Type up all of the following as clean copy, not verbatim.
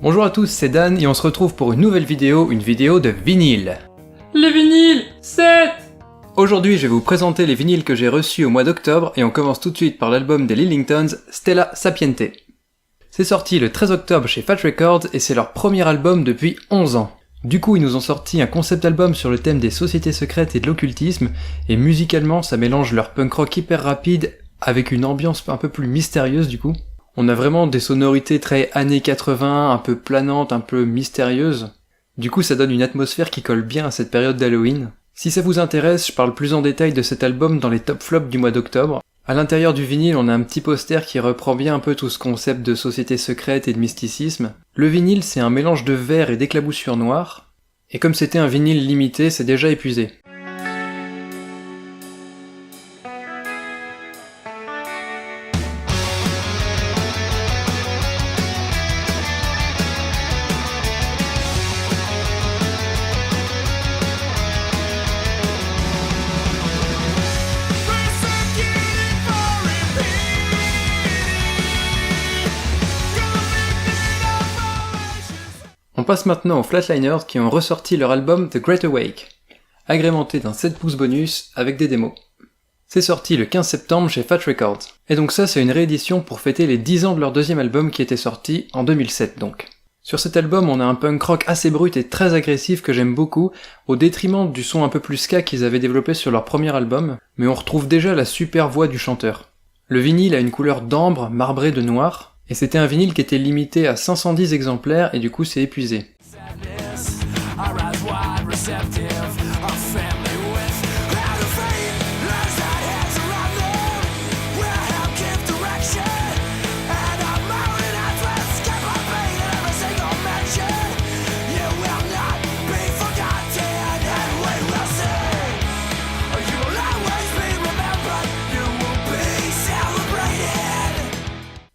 Bonjour à tous, c'est Dan et on se retrouve pour une nouvelle vidéo, une vidéo de vinyle. Les vinyles 7. Aujourd'hui, je vais vous présenter les vinyles que j'ai reçus au mois d'octobre et on commence tout de suite par l'album des Lillingtons, Stella Sapiente. C'est sorti le 13 octobre chez Fat Records et c'est leur premier album depuis 11 ans. Du coup, ils nous ont sorti un concept album sur le thème des sociétés secrètes et de l'occultisme, et musicalement, ça mélange leur punk rock hyper rapide avec une ambiance un peu plus mystérieuse du coup. On a vraiment des sonorités très années 80, un peu planantes, un peu mystérieuses. Du coup, ça donne une atmosphère qui colle bien à cette période d'Halloween. Si ça vous intéresse, je parle plus en détail de cet album dans les top flops du mois d'octobre. À l'intérieur du vinyle, on a un petit poster qui reprend bien un peu tout ce concept de société secrète et de mysticisme. Le vinyle, c'est un mélange de verre et d'éclaboussures noires. Et comme c'était un vinyle limité, c'est déjà épuisé. On passe maintenant aux Flatliners qui ont ressorti leur album The Great Awake, agrémenté d'un 7 pouces bonus avec des démos. C'est sorti le 15 septembre chez Fat Records. Et donc ça, c'est une réédition pour fêter les 10 ans de leur deuxième album qui était sorti en 2007 donc. Sur cet album, on a un punk rock assez brut et très agressif que j'aime beaucoup, au détriment du son un peu plus ska qu'ils avaient développé sur leur premier album, mais on retrouve déjà la super voix du chanteur. Le vinyle a une couleur d'ambre marbrée de noir, et c'était un vinyle qui était limité à 510 exemplaires et du coup c'est épuisé.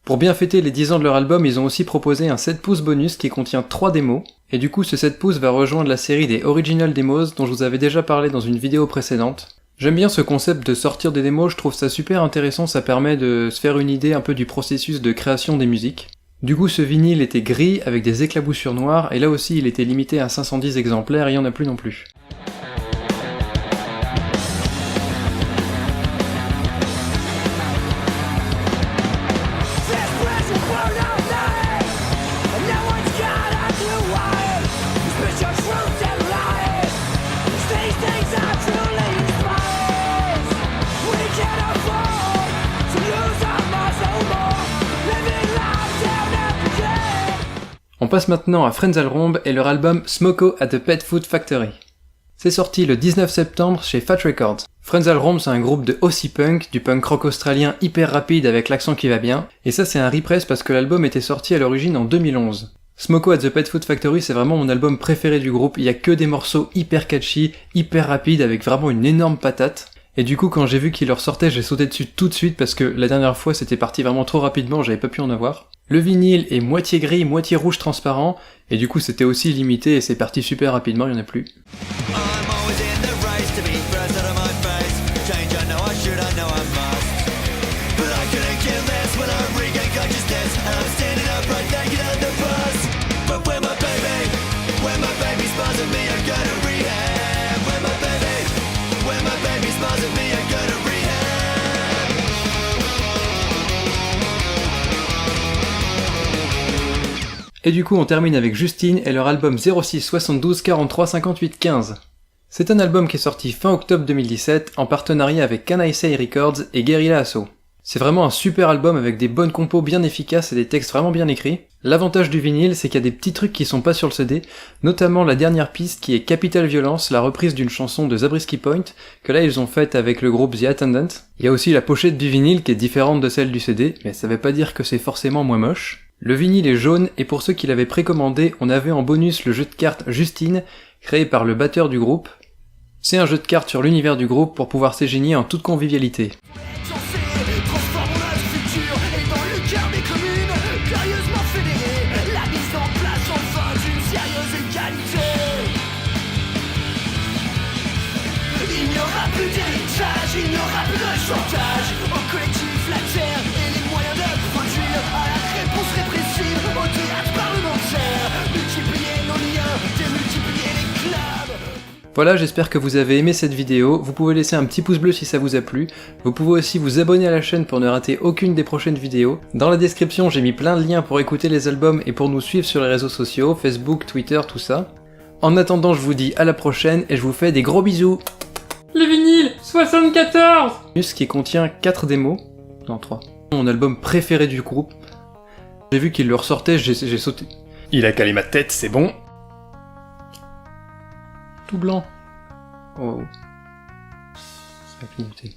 Pour bien fêter les 10 ans de leur album, ils ont aussi proposé un 7 pouces bonus qui contient 3 démos, et du coup ce 7 pouces va rejoindre la série des Original Demos dont je vous avais déjà parlé dans une vidéo précédente. J'aime bien ce concept de sortir des démos, je trouve ça super intéressant, ça permet de se faire une idée un peu du processus de création des musiques. Du coup ce vinyle était gris avec des éclaboussures noires, et là aussi il était limité à 510 exemplaires et il n'y en a plus non plus. On passe maintenant à Frenzal Rhomb et leur album Smoko at the Pet Food Factory. C'est sorti le 19 septembre chez Fat Records. Frenzal Rhomb c'est un groupe de Aussie punk, du punk rock australien hyper rapide avec l'accent qui va bien, et ça c'est un repress parce que l'album était sorti à l'origine en 2011. Smoko at the Pet Food Factory c'est vraiment mon album préféré du groupe, il y a que des morceaux hyper catchy, hyper rapides avec vraiment une énorme patate. Et du coup quand j'ai vu qu'il leur sortait j'ai sauté dessus tout de suite parce que la dernière fois c'était parti vraiment trop rapidement, j'avais pas pu en avoir. Le vinyle est moitié gris, moitié rouge transparent, et du coup c'était aussi limité et c'est parti super rapidement, il y en a plus. Et du coup on termine avec Justine et leur album 06 72 43 58 15. C'est un album qui est sorti fin octobre 2017 en partenariat avec Can I Say Records et Guerrilla Assault. C'est vraiment un super album avec des bonnes compos bien efficaces et des textes vraiment bien écrits. L'avantage du vinyle c'est qu'il y a des petits trucs qui sont pas sur le CD, notamment la dernière piste qui est Capital Violence, la reprise d'une chanson de Zabriskie Point, que là ils ont faite avec le groupe The Attendant. Il y a aussi la pochette du vinyle qui est différente de celle du CD, mais ça veut pas dire que c'est forcément moins moche. Le vinyle est jaune et pour ceux qui l'avaient précommandé, on avait en bonus le jeu de cartes Justine, créé par le batteur du groupe. C'est un jeu de cartes sur l'univers du groupe pour pouvoir s'égénier en toute convivialité. Il n'y aura plus de chantage au collectif, la terre et les moyens de produire à la réponse répressive au théâtre parlementaire. Voilà, j'espère que vous avez aimé cette vidéo, vous pouvez laisser un petit pouce bleu si ça vous a plu, vous pouvez aussi vous abonner à la chaîne pour ne rater aucune des prochaines vidéos. Dans la description j'ai mis plein de liens pour écouter les albums et pour nous suivre sur les réseaux sociaux, Facebook, Twitter, tout ça. En attendant, je vous dis à la prochaine et je vous fais des gros bisous. Les vinyles 74. Qui contient 4 démos, non 3. Mon album préféré du groupe. J'ai vu qu'il le ressortait, j'ai sauté. Il a calé ma tête, c'est bon. Tout blanc. Oh. Ça a clignoté.